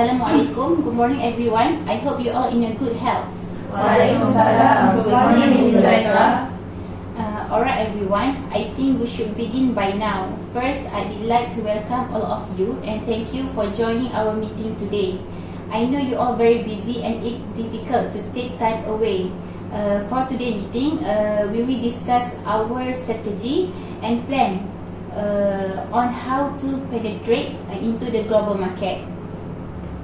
Assalamualaikum. Good morning everyone. I hope you all in a good health. Waalaikumsalam. Good morning, Ms. Zulaika. Alright everyone, I think we should begin by now. First, I'd like to welcome all of you and thank you for joining our meeting today. I know you all very busy and it's difficult to take time away. For today's meeting, we will discuss our strategy and plan on how to penetrate into the global market.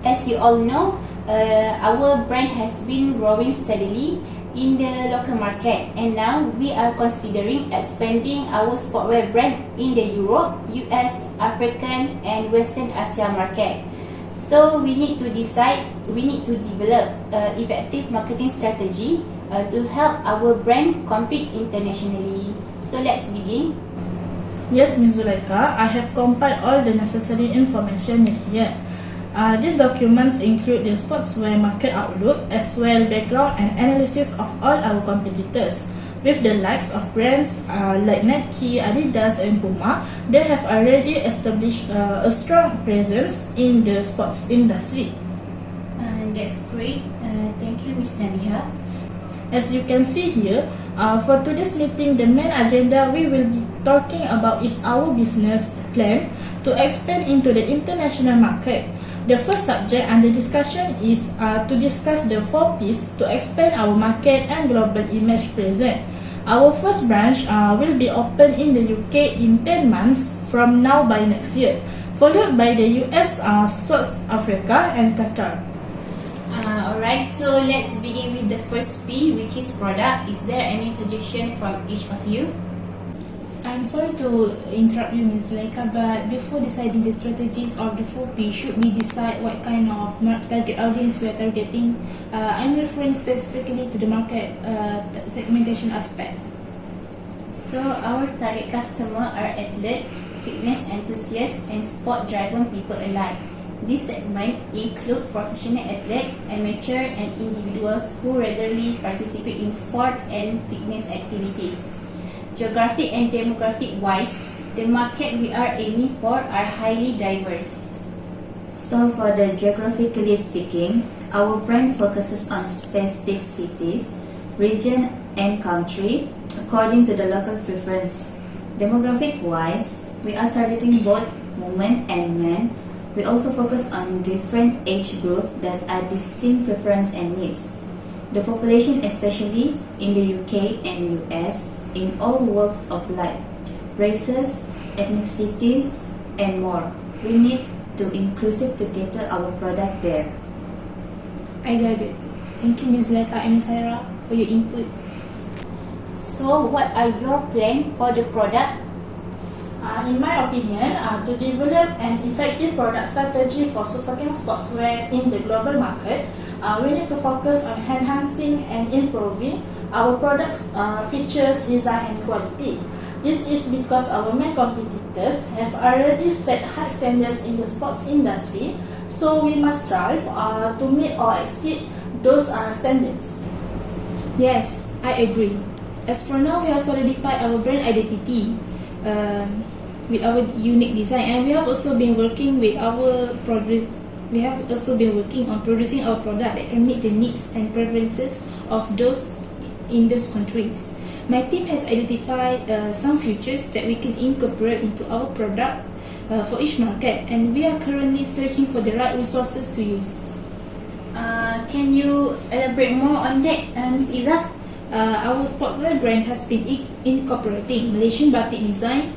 As you all know, our brand has been growing steadily in the local market, and now we are considering expanding our sportswear brand in the Europe, US, African and Western Asia market. So we need to develop effective marketing strategy to help our brand compete internationally. So let's begin. Yes, Ms. Zulaika, I have compiled all the necessary information here. These documents include the sportswear market outlook as well background and analysis of all our competitors. With the likes of brands like Nike, Adidas and Puma, they have already established a strong presence in the sports industry. That's great. Thank you, Ms. Nabiha. As you can see here, for today's meeting, the main agenda we will be talking about is our business plan to expand into the international market. The first subject under discussion is to discuss the 4 P's to expand our market and global image present. Our first branch will be opened in the UK in 10 months from now by next year, followed by the US, South Africa and Qatar. Alright, so let's begin with the first P, which is product. Is there any suggestion from each of you? I'm sorry to interrupt you, Ms. Zulaika, but before deciding the strategies of the 4P, should we decide what kind of target audience we are targeting? I'm referring specifically to the market segmentation aspect. So our target customer are athlete, fitness enthusiasts and sport-driven people alike. This segment include professional athletes, amateur and individuals who regularly participate in sport and fitness activities. Geographic and demographic wise, the market we are aiming for are highly diverse. So for the geographically speaking, our brand focuses on specific cities, region and country according to the local preference. Demographic wise, we are targeting both women and men. We also focus on different age groups that are distinct preference and needs. The population, especially in the UK and US, in all walks of life, races, ethnicities, and more. We need to inclusive to cater our product there. I got it. Thank you, Ms. Zulaika and Ms. Saira, for your input. So what are your plans for the product? In my opinion, to develop an effective product strategy for Superking sportswear in the global market, we need to focus on enhancing and improving our product features, design and quality. This is because our main competitors have already set high standards in the sports industry, so we must strive to meet or exceed those standards. Yes, I agree. As for now, we have solidified our brand identity with our unique design, and we have also been working on producing our product that can meet the needs and preferences of those in those countries. My team has identified some features that we can incorporate into our product for each market, and we are currently searching for the right resources to use. Can you elaborate more on that, Ms. Izzah? Our sportswear brand has been incorporating Malaysian batik design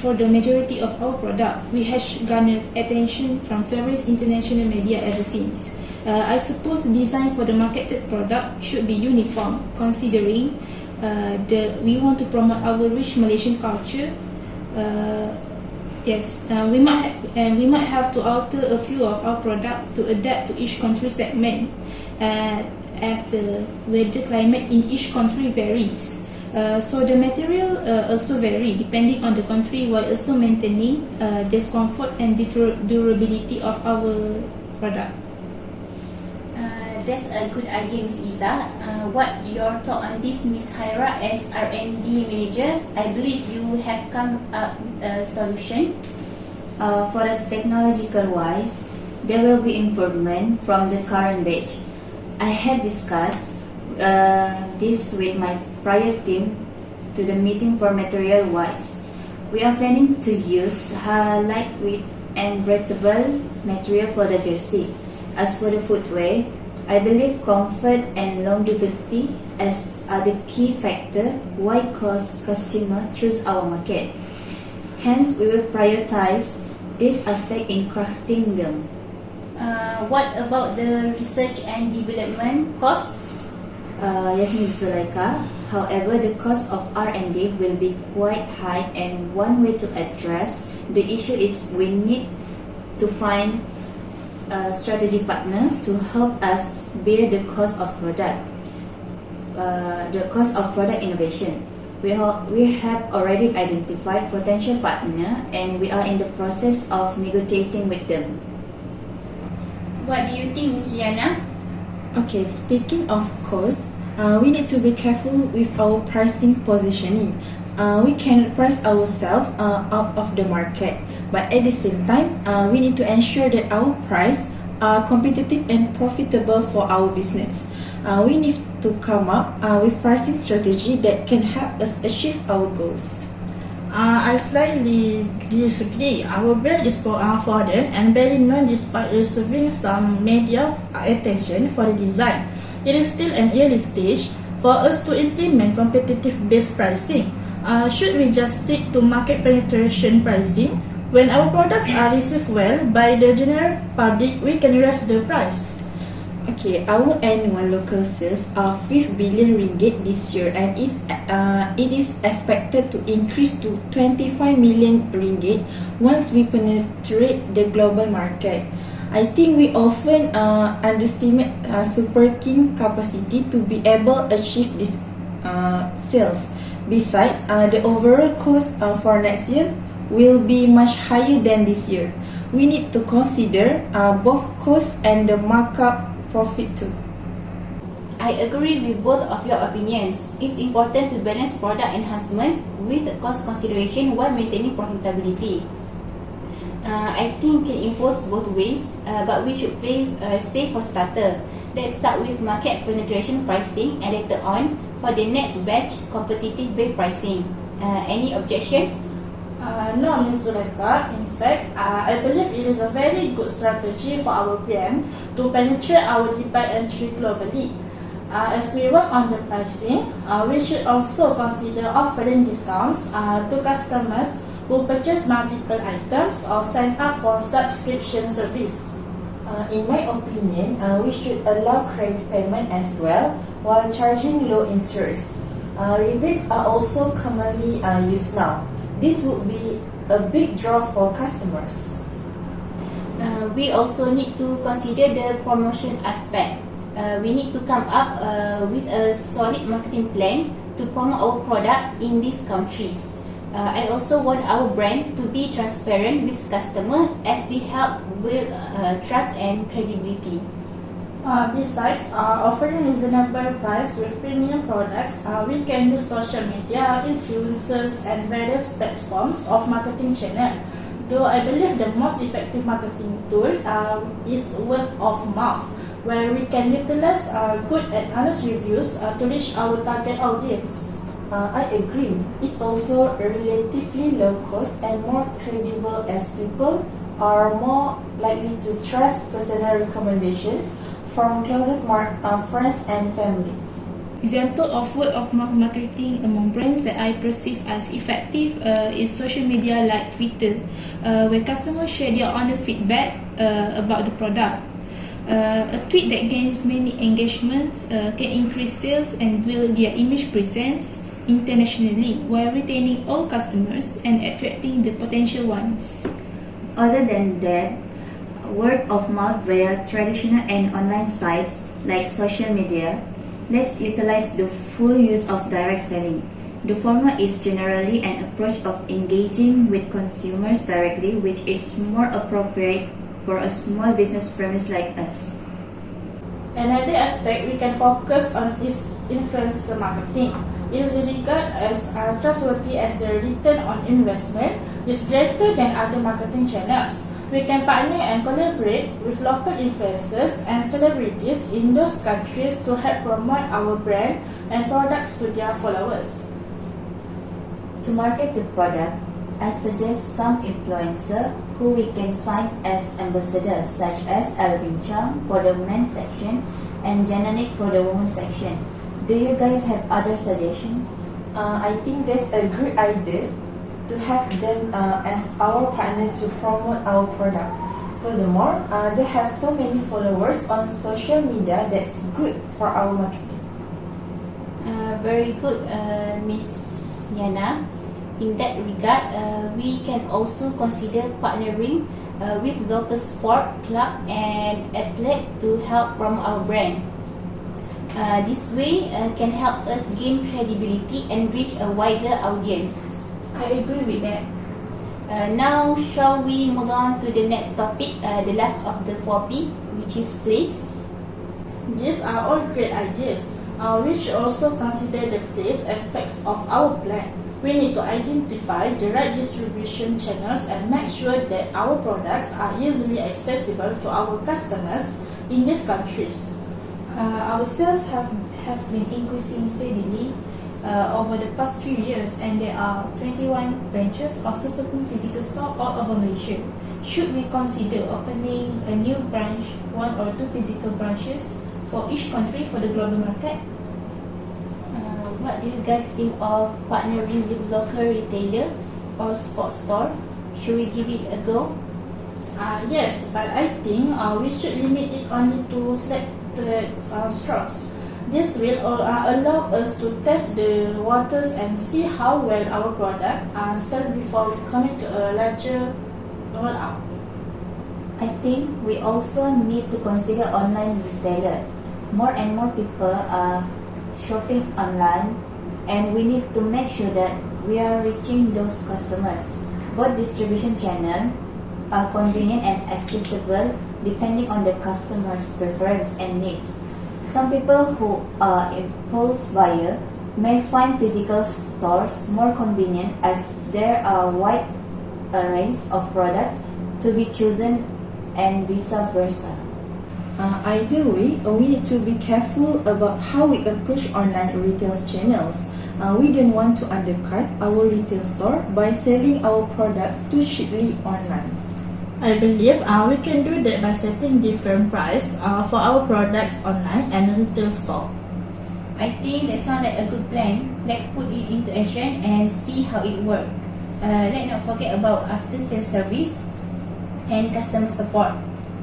for the majority of our product. We have garnered attention from various international media ever since. I suppose the design for the marketed product should be uniform, considering we want to promote our rich Malaysian culture. We might have to alter a few of our products to adapt to each country segment, as the weather climate in each country varies. So the material also vary depending on the country, while also maintaining the comfort and durability of our product. That's a good idea, Ms. Izzah. What your thought on this, Ms. Haira, as R&D manager? I believe you have come up with a solution. For the technological wise, There will be improvement from the current batch. I had discussed this with my prior team to the meeting for material wise. We are planning to use lightweight and breathable material for the jersey. As for the footwear, I believe comfort and longevity are the key factor why customers choose our market. Hence, we will prioritize this aspect in crafting them. What about the research and development costs? Yes, Ms. Zulaika. However, the cost of R&D will be quite high, and one way to address the issue is we need to find a strategy partner to help us bear the cost of product innovation. We have already identified potential partner, and we are in the process of negotiating with them. What do you think, Ms. Liana? Okay, speaking of cost, we need to be careful with our pricing positioning. We can price ourselves out of the market, but at the same time, we need to ensure that our price are competitive and profitable for our business. We need to come up with pricing strategy that can help us achieve our goals. I slightly disagree. Our brand is modern and very known despite receiving some media attention for the design. It is still an early stage for us to implement competitive-based pricing. Should we just stick to market penetration pricing? When our products are received well by the general public, we can raise the price. Okay, our annual local sales are 5 billion ringgit this year, and it is expected to increase to 25 million ringgit once we penetrate the global market. I think we often underestimate Super King capacity to be able to achieve this sales. Besides, the overall cost for next year will be much higher than this year. We need to consider both cost and the markup profit too. I agree with both of your opinions. It's important to balance product enhancement with cost consideration while maintaining profitability. I think can impose both ways, but we should play safe for starter. Let's start with market penetration pricing, and later on for the next batch competitive based pricing. Any objection? No, Ms. Zulaika. In fact, I believe it is a very good strategy for our brand to penetrate our debate entry globally. As we work on the pricing, we should also consider offering discounts to customers who purchase multiple items or sign up for subscription service. In my opinion, we should allow credit payment as well while charging low interest. Rebates are also commonly used now. This would be a big draw for customers. We also need to consider the promotion aspect. We need to come up with a solid marketing plan to promote our product in these countries. I also want our brand to be transparent with customers as they help build trust and credibility. Besides offering reasonable price with premium products, we can use social media, influencers, and various platforms of marketing channel. Though I believe the most effective marketing tool is word of mouth, where we can utilize good and honest reviews to reach our target audience. I agree. It's also relatively low cost and more credible as people are more likely to trust personal recommendations from closet friends and family. Example of word of mouth marketing among brands that I perceive as effective is social media like Twitter, where customers share their honest feedback about the product. A tweet that gains many engagements can increase sales and build their image presence internationally while retaining all customers and attracting the potential ones. Other than that, word of mouth via traditional and online sites like social media, let's utilize the full use of direct selling. The former is generally an approach of engaging with consumers directly, which is more appropriate for a small business premise like us. Another aspect we can focus on is influencer marketing. It is regarded as trustworthy as the return on investment is greater than other marketing channels. We can partner and collaborate with local influencers and celebrities in those countries to help promote our brand and products to their followers. To market the product, I suggest some influencer who we can sign as ambassadors, such as Alvin Chang for the men's section and Jananik for the women's section. Do you guys have other suggestions? I think that's a great idea to have them as our partner to promote our product. Furthermore, they have so many followers on social media that's good for our marketing. Very good, Miss Yana. In that regard, we can also consider partnering with local sport club and athlete to help promote our brand. This way can help us gain credibility and reach a wider audience. I agree with that. Now, shall we move on to the next topic, the last of the 4P, which is place? These are all great ideas. We should also consider the place aspects of our plan. We need to identify the right distribution channels and make sure that our products are easily accessible to our customers in these countries. Our sales have been increasing steadily over the past few years, and there are 21 branches of Supercool physical store all over Malaysia. Should we consider opening a new branch, 1 or 2 physical branches for each country for the global market? What do you guys think of partnering with local retailer or sports store? Should we give it a go? Yes, but I think we should limit it only to selected stores. This will allow us to test the waters and see how well our product are sold before we commit to a larger rollout. I think we also need to consider online retailer. More and more people are shopping online, and we need to make sure that we are reaching those customers. Both distribution channels are convenient and accessible depending on the customer's preference and needs. Some people who are impulse buyer may find physical stores more convenient as there are wide range of products to be chosen and vice versa. Either way, we need to be careful about how we approach online retail channels. We don't want to undercut our retail store by selling our products too cheaply online. I believe we can do that by setting different price for our products online and retail store. I think that sounds like a good plan. Let's put it into action and see how it works. Let's not forget about after sales service and customer support.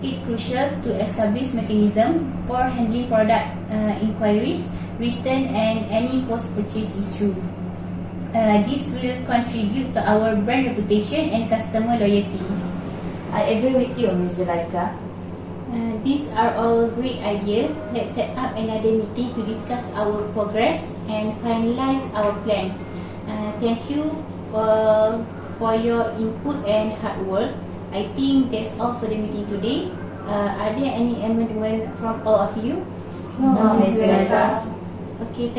It's crucial to establish mechanism for handling product inquiries, return and any post-purchase issue. This will contribute to our brand reputation and customer loyalty. I agree with you, Ms. Zulaika. These are all great ideas. Let's set up another meeting to discuss our progress and finalize our plan. Thank you for your input and hard work. I think that's all for the meeting today. Are there any amendments from all of you? No, Ms. Zulaika. Okay,